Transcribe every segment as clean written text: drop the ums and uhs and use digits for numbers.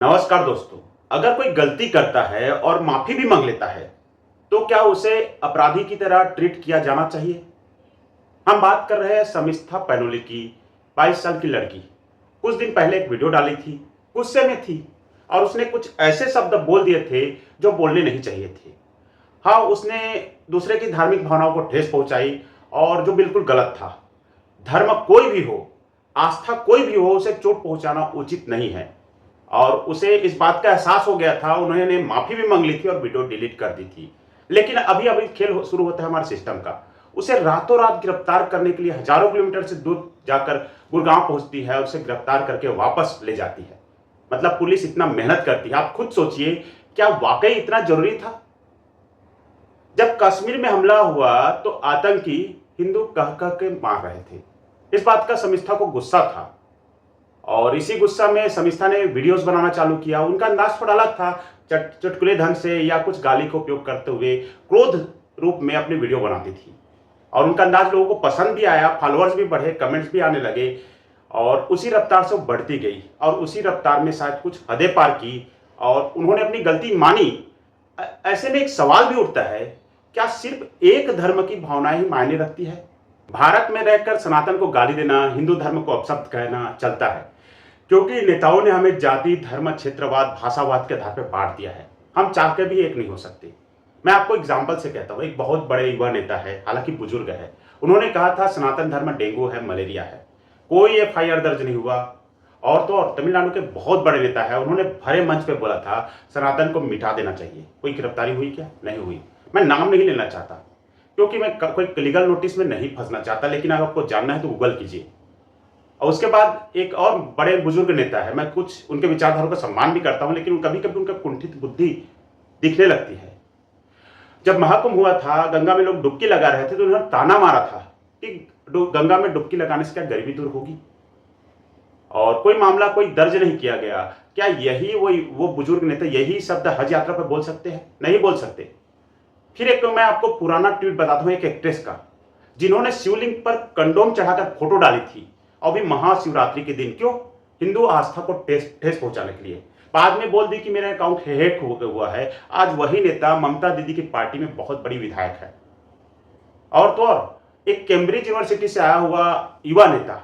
नमस्कार दोस्तों। अगर कोई गलती करता है और माफी भी मांग लेता है तो क्या उसे अपराधी की तरह ट्रीट किया जाना चाहिए? हम बात कर रहे हैं समिस्था पैनोली की, 22 साल की लड़की। कुछ दिन पहले एक वीडियो डाली थी, गुस्से में थी और उसने कुछ ऐसे शब्द बोल दिए थे जो बोलने नहीं चाहिए थे। हाँ, उसने दूसरे की धार्मिक भावनाओं को ठेस पहुंचाई और जो बिल्कुल गलत था। धर्म कोई भी हो, आस्था कोई भी हो, उसे चोट पहुंचाना उचित नहीं है और उसे इस बात का एहसास हो गया था। उन्होंने माफी भी मांग ली थी और वीडियो डिलीट कर दी थी। लेकिन अभी अभी खेल शुरू होता है हमारे सिस्टम का। उसे रातों रात गिरफ्तार करने के लिए हजारों किलोमीटर से दूर जाकर गुड़गांव पहुंचती है, उसे गिरफ्तार करके वापस ले जाती है। मतलब पुलिस इतना मेहनत करती है। आप खुद सोचिए, क्या वाकई इतना जरूरी था? जब कश्मीर में हमला हुआ तो आतंकी हिंदू कह कह के मार रहे थे। इस बात का समिस्था को गुस्सा था और इसी गुस्सा में समिस्था ने वीडियोस बनाना चालू किया। उनका अंदाज थोड़ा अलग था, चटकुले ढंग से या कुछ गाली का उपयोग करते हुए क्रोध रूप में अपनी वीडियो बनाती थी और उनका अंदाज लोगों को पसंद भी आया, फॉलोअर्स भी बढ़े, कमेंट्स भी आने लगे और उसी रफ्तार से वो बढ़ती गई और उसी रफ्तार में शायद कुछ हदें पार की और उन्होंने अपनी गलती मानी। ऐसे में एक सवाल भी उठता है, क्या सिर्फ एक धर्म की भावना ही मायने रखती है? भारत में रहकर सनातन को गाली देना, हिंदू धर्म को अपशब्द कहना चलता है क्योंकि नेताओं ने हमें जाति, धर्म, क्षेत्रवाद, भाषावाद के आधार पर बांट दिया है। हम चाह के भी एक नहीं हो सकते। मैं आपको एग्जाम्पल से कहता हूँ। एक बहुत बड़े युवा नेता है, हालांकि बुजुर्ग है, उन्होंने कहा था सनातन धर्म डेंगू है, मलेरिया है। कोई एफआईआर दर्ज नहीं हुआ। और तो और तमिलनाडु के बहुत बड़े नेता है, उन्होंने भरे मंच पे बोला था सनातन को मिटा देना चाहिए। कोई गिरफ्तारी हुई क्या? नहीं हुई। मैं नाम नहीं लेना चाहता क्योंकि मैं कोई लीगल नोटिस में नहीं फंसना चाहता, लेकिन अगर आपको जानना है तो गूगल कीजिए। और उसके बाद एक और बड़े बुजुर्ग नेता है, मैं कुछ उनके विचारधारा का सम्मान भी करता हूं, लेकिन कभी कभी उनका कुंठित बुद्धि दिखने लगती है। जब महाकुंभ हुआ था, गंगा में लोग डुबकी लगा रहे थे तो उन्होंने ताना मारा था कि गंगा में डुबकी लगाने से क्या गरीबी दूर होगी? और कोई मामला कोई दर्ज नहीं किया गया। क्या यही वो बुजुर्ग नेता यही शब्द हज यात्रा पर बोल सकते हैं? नहीं बोल सकते। फिर एक मैं आपको पुराना ट्वीट बताता हूं एक एक्ट्रेस का, जिन्होंने शिवलिंग पर कंडोम चढ़ाकर फोटो डाली थी और भी महाशिवरात्रि के दिन। क्यों? हिंदू आस्था को ठेस पहुंचाने के लिए। बाद में बोल दी कि मेरा अकाउंट हैक हुआ है। आज वही नेता ममता दीदी की पार्टी में बहुत बड़ी विधायक है। और तो और एक कैम्ब्रिज यूनिवर्सिटी से आया हुआ युवा नेता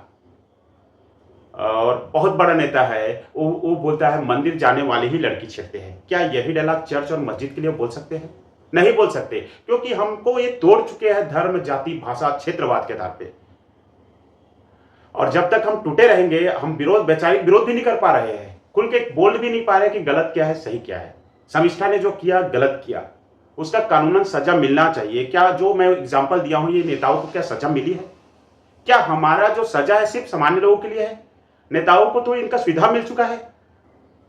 और बहुत बड़ा नेता है, वो बोलता है मंदिर जाने वाली ही लड़की छेड़ते हैं। क्या यही डायलॉग चर्च और मस्जिद के लिए बोल सकते हैं? नहीं बोल सकते, क्योंकि हमको ये तोड़ चुके हैं धर्म, जाति, भाषा, क्षेत्रवाद के आधार पे। और जब तक हम टूटे रहेंगे, हम वैचारिक विरोध भी नहीं कर पा रहे हैं, खुल के बोल भी नहीं पा रहे कि गलत क्या है, सही क्या है। शर्मिष्ठा ने जो किया गलत किया, उसका कानूनन सजा मिलना चाहिए। क्या जो मैं एग्जाम्पल दिया हूं, ये नेताओं को क्या सजा मिली है? क्या हमारा जो सजा है सिर्फ सामान्य लोगों के लिए है? नेताओं को तो इनका सुविधा मिल चुका है।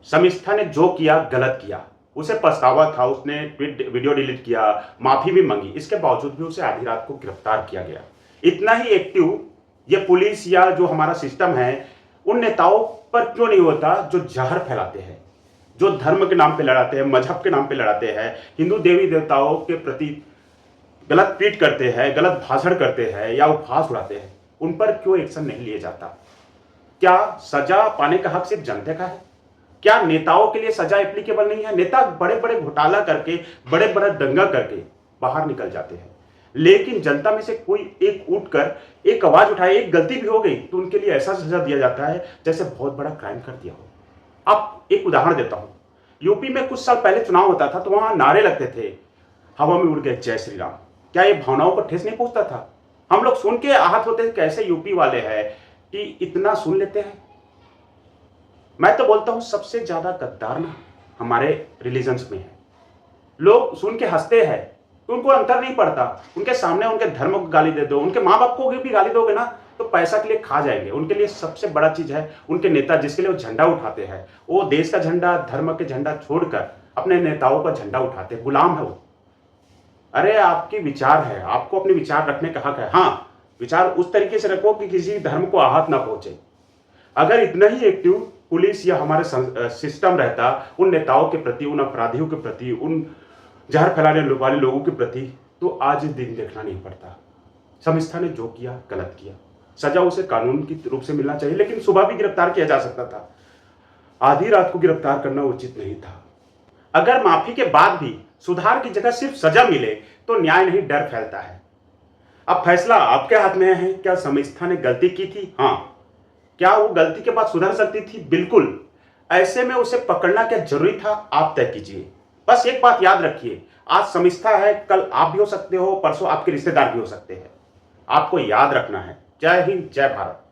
शर्मिष्ठा ने जो किया गलत किया, उसे पछतावा था, उसने वीडियो डिलीट किया, माफी भी मांगी। इसके बावजूद भी उसे आधी रात को गिरफ्तार किया गया। इतना ही एक्टिव ये पुलिस या जो हमारा सिस्टम है उन नेताओं पर क्यों नहीं होता जो जहर फैलाते हैं, जो धर्म के नाम पे लड़ाते हैं, मजहब के नाम पे लड़ाते हैं, हिंदू देवी देवताओं के प्रति गलत ट्वीट करते हैं, गलत भाषण करते हैं या उपहास उड़ाते हैं, उन पर क्यों एक्शन नहीं लिया जाता? क्या सजा पाने का हक सिर्फ जनता का है? क्या नेताओं के लिए सजा एप्लीकेबल नहीं है? नेता बड़े बड़े घोटाला करके, बड़े बड़े दंगा करके बाहर निकल जाते हैं, लेकिन जनता में से कोई एक उठकर एक आवाज उठाए, एक गलती भी हो गई तो उनके लिए ऐसा सजा दिया जाता है जैसे बहुत बड़ा क्राइम कर दिया हो। अब एक उदाहरण देता हूं। यूपी में कुछ साल पहले चुनाव होता था तो वहां नारे लगते थे, हवा में उड़ गए जय श्री राम। क्या ये भावनाओं को ठेस नहीं पहुंचता था? हम लोग सुन के आहत होते थे, कैसे यूपी वाले हैं कि इतना सुन लेते हैं। मैं तो बोलता हूं सबसे ज्यादा गद्दार ना हमारे रिलीजन्स में है। लोग सुन के हंसते हैं, उनको अंतर नहीं पड़ता। उनके सामने उनके धर्म को गाली दे दो, उनके माँ बाप को भी गाली दोगे ना तो पैसा के लिए खा जाएंगे। उनके लिए सबसे बड़ा चीज है उनके नेता, जिसके लिए वो झंडा उठाते हैं। वो देश का झंडा, धर्म के झंडा छोड़कर अपने नेताओं का झंडा उठाते हैं। गुलाम है वो। अरे आपकी विचार है, आपको अपने विचार रखने का हक है। हाँ, विचार उस तरीके से रखो कि किसी धर्म को आहत ना पहुंचे। अगर इतना ही एक्टिव पुलिस या हमारे सिस्टम रहता उन नेताओं के प्रति, उन अपराधियों के प्रति, उन जहर फैलाने वाले लोगों के प्रति, तो आज दिन देखना नहीं पड़ता। शर्मिष्ठा ने जो किया गलत किया, सजा उसे कानून की रूप से मिलना चाहिए, लेकिन सुबह भी गिरफ्तार किया जा सकता था। आधी रात को गिरफ्तार करना उचित नहीं था। अगर माफी के बाद भी सुधार की जगह सिर्फ सजा मिले तो न्याय नहीं, डर फैलता है। अब फैसला आपके हाथ में है। क्या समिस्था ने गलती की थी? हाँ। क्या वो गलती के बाद सुधर सकती थी? बिल्कुल। ऐसे में उसे पकड़ना क्या जरूरी था? आप तय कीजिए। बस एक बात याद रखिए, आज समिस्था है, कल आप भी हो सकते हो, परसों आपके रिश्तेदार भी हो सकते हैं। आपको याद रखना है। जय हिंद, जय भारत।